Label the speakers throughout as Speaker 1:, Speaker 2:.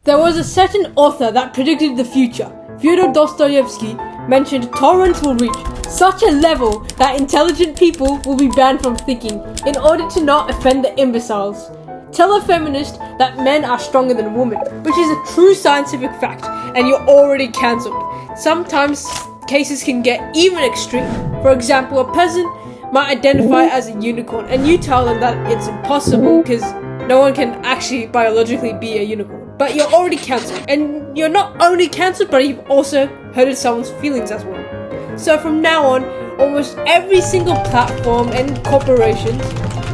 Speaker 1: There was a certain author that predicted the future. Fyodor Dostoevsky mentioned tolerance will reach such a level that intelligent people will be banned from thinking in order to not offend the imbeciles. Tell a feminist that men are stronger than women, which is a true scientific fact, and you're already cancelled. Sometimes cases can get even extreme. For example, a person might identify as a unicorn, and you tell them that it's impossible because no one can actually biologically be a unicorn. But you're already cancelled, and you're not only cancelled, but you've also hurted someone's feelings as well. So from now on, almost every single platform and corporation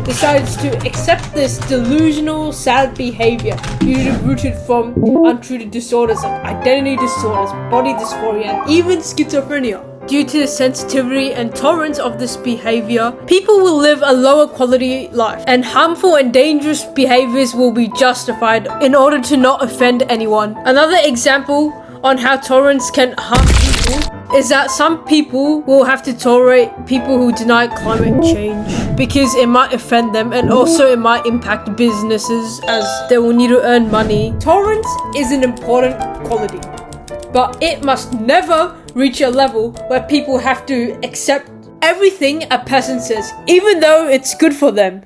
Speaker 1: decides to accept this delusional, sad behavior, usually rooted from untreated disorders like identity disorders, body dysphoria, and even schizophrenia. Due to the sensitivity and tolerance of this behavior, people will live a lower quality life, and harmful and dangerous behaviors will be justified in order to not offend anyone. Another example on how tolerance can harm people is that some people will have to tolerate people who deny climate change because it might offend them, and also it might impact businesses as they will need to earn money. Tolerance is an important quality, but it must never reach a level where people have to accept everything a person says, even though it's good for them.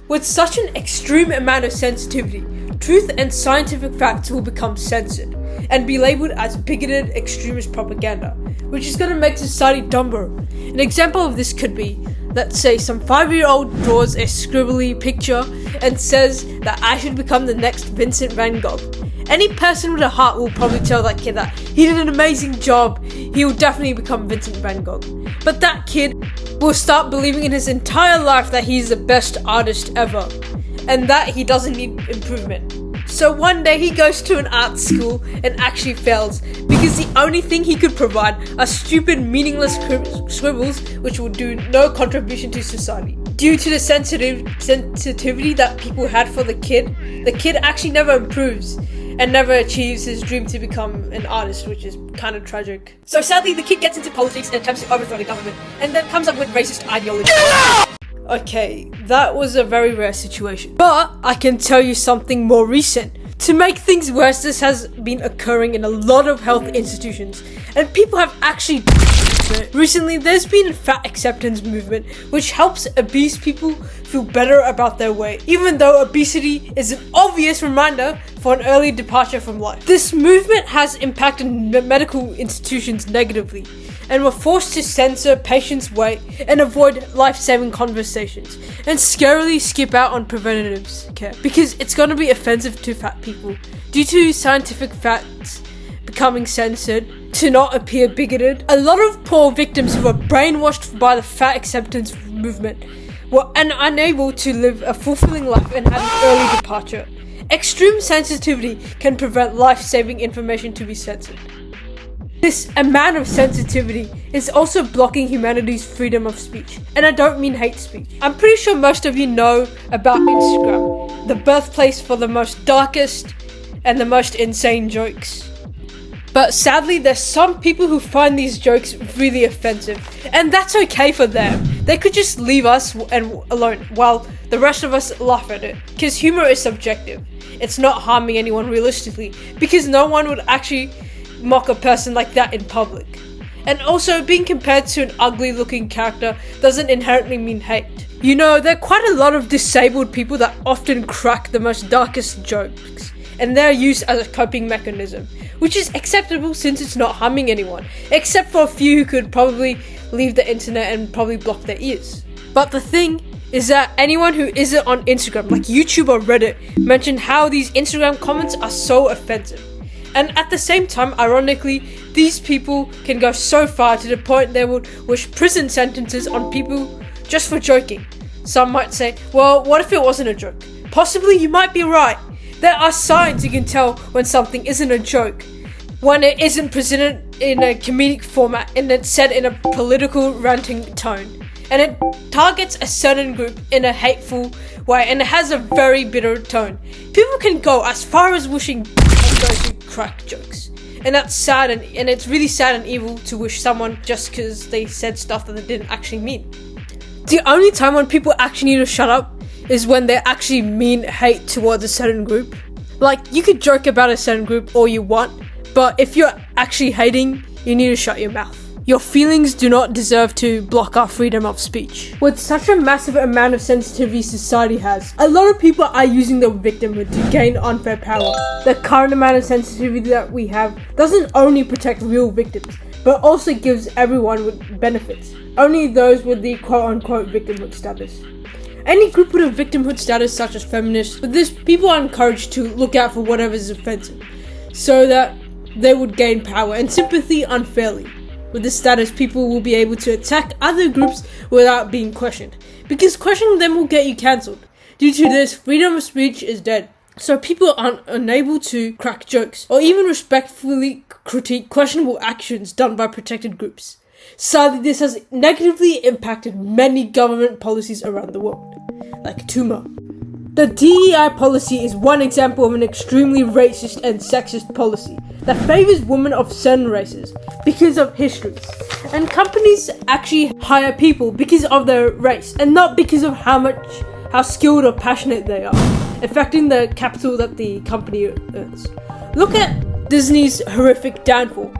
Speaker 1: With such an extreme amount of sensitivity, truth and scientific facts will become censored and be labeled as bigoted extremist propaganda, which is going to make society dumber. An example of this could be, let's say some 5-year-old draws a scribbly picture and says that I should become the next Vincent van Gogh. Any person with a heart will probably tell that kid that he did an amazing job, he will definitely become Vincent van Gogh. But that kid will start believing in his entire life that he's the best artist ever, and that he doesn't need improvement. So one day he goes to an art school and actually fails because the only thing he could provide are stupid, meaningless scribbles which will do no contribution to society. Due to the sensitivity that people had for the kid actually never improves and never achieves his dream to become an artist, which is kind of tragic. So sadly, the kid gets into politics and attempts to overthrow the government, and then comes up with racist ideology. Okay, that was a very rare situation. But I can tell you something more recent. To make things worse, this has been occurring in a lot of health institutions, and people have actually recently, there's been a fat acceptance movement which helps obese people feel better about their weight, even though obesity is an obvious reminder for an early departure from life. This movement has impacted medical institutions negatively, and were forced to censor patients' weight and avoid life-saving conversations, and scarily skip out on preventative care because it's going to be offensive to fat people. Due to scientific facts becoming censored to not appear bigoted, a lot of poor victims who were brainwashed by the fat acceptance movement were unable to live a fulfilling life and had an early departure. Extreme sensitivity can prevent life-saving information to be censored. This amount of sensitivity is also blocking humanity's freedom of speech, and I don't mean hate speech. I'm pretty sure most of you know about Instagram, the birthplace for the most darkest and the most insane jokes. But sadly, there's some people who find these jokes really offensive, and that's okay for them. They could just leave us alone while the rest of us laugh at it, because humor is subjective. It's not harming anyone realistically, because no one would actually mock a person like that in public. And also, being compared to an ugly looking character doesn't inherently mean hate. You know, there are quite a lot of disabled people that often crack the most darkest jokes, and they're used as a coping mechanism, which is acceptable since it's not harming anyone, except for a few who could probably leave the internet and probably block their ears. But the thing is that anyone who isn't on Instagram, like YouTube or Reddit, mentioned how these Instagram comments are so offensive. And at the same time, ironically, these people can go so far to the point they would wish prison sentences on people just for joking. Some might say, well, what if it wasn't a joke? Possibly you might be right. There are signs you can tell when something isn't a joke, when it isn't presented in a comedic format and it's said in a political ranting tone, and it targets a certain group in a hateful way, and it has a very bitter tone. People can go as far as wishing on those who crack jokes, And that's sad, and it's really sad and evil to wish someone just because they said stuff that they didn't actually mean. The only time when people actually need to shut up is when they actually mean hate towards a certain group. Like, you could joke about a certain group all you want, but if you're actually hating, you need to shut your mouth. Your feelings do not deserve to block our freedom of speech. With such a massive amount of sensitivity society has, a lot of people are using the victimhood to gain unfair power. The current amount of sensitivity that we have doesn't only protect real victims, but also gives everyone with benefits. Only those with the quote-unquote victimhood status. Any group with a victimhood status, such as feminists, with this, people are encouraged to look out for whatever is offensive, so that they would gain power and sympathy unfairly. With this status, people will be able to attack other groups without being questioned, because questioning them will get you cancelled. Due to this, freedom of speech is dead. So people are unable to crack jokes, or even respectfully critique questionable actions done by protected groups. Sadly, this has negatively impacted many government policies around the world, like Tuma. The DEI policy is one example of an extremely racist and sexist policy that favors women of certain races because of histories. And companies actually hire people because of their race and not because of how skilled or passionate they are, affecting the capital that the company earns. Look at Disney's horrific downfall.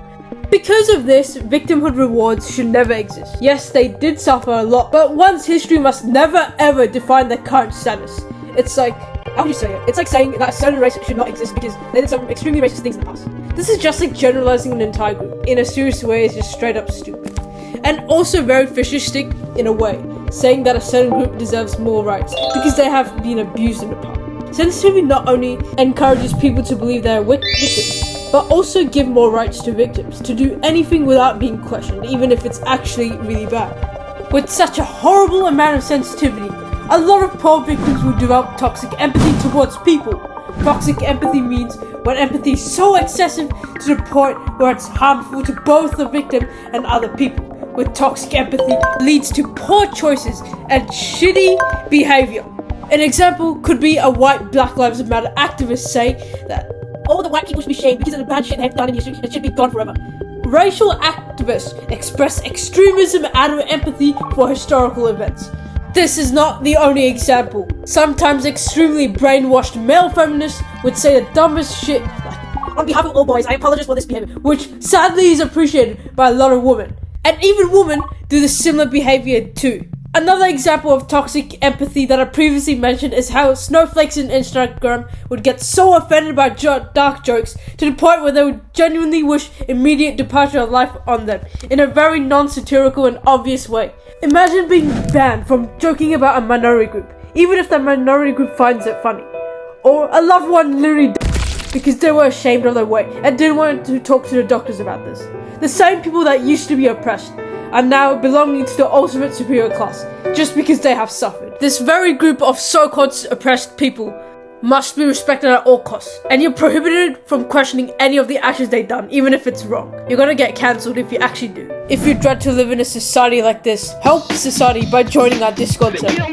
Speaker 1: Because of this, victimhood rewards should never exist. Yes, they did suffer a lot, but one's history must never ever define their current status. It's like, how would you say it? It's like saying that a certain race should not exist because they did some extremely racist things in the past. This is just like generalizing an entire group in a serious way is just straight up stupid. And also very fascistic in a way, saying that a certain group deserves more rights because they have been abused in the past. Sensitivity not only encourages people to believe they are victims, but also give more rights to victims to do anything without being questioned, even if it's actually really bad. With such a horrible amount of sensitivity, a lot of poor victims will develop toxic empathy towards people. Toxic empathy means when empathy is so excessive to the point where it's harmful to both the victim and other people. With toxic empathy leads to poor choices and shitty behavior. An example could be a white Black Lives Matter activist saying that all the white people should be shamed because of the bad shit they've done in history and should be gone forever. Racial activists express extremism out of empathy for historical events. This is not the only example. Sometimes extremely brainwashed male feminists would say the dumbest shit like, on behalf of all boys, I apologize for this behavior, which sadly is appreciated by a lot of women. And even women do the similar behavior too. Another example of toxic empathy that I previously mentioned is how snowflakes in Instagram would get so offended by dark jokes to the point where they would genuinely wish immediate departure of life on them in a very non-satirical and obvious way. Imagine being banned from joking about a minority group, even if that minority group finds it funny. Or a loved one literally died because they were ashamed of their weight and didn't want to talk to the doctors about this. The same people that used to be oppressed are now belonging to the ultimate superior class, just because they have suffered. This very group of so-called oppressed people must be respected at all costs, and you're prohibited from questioning any of the actions they've done, even if it's wrong. You're gonna get cancelled if you actually do. If you dread to live in a society like this, help society by joining our Discord server.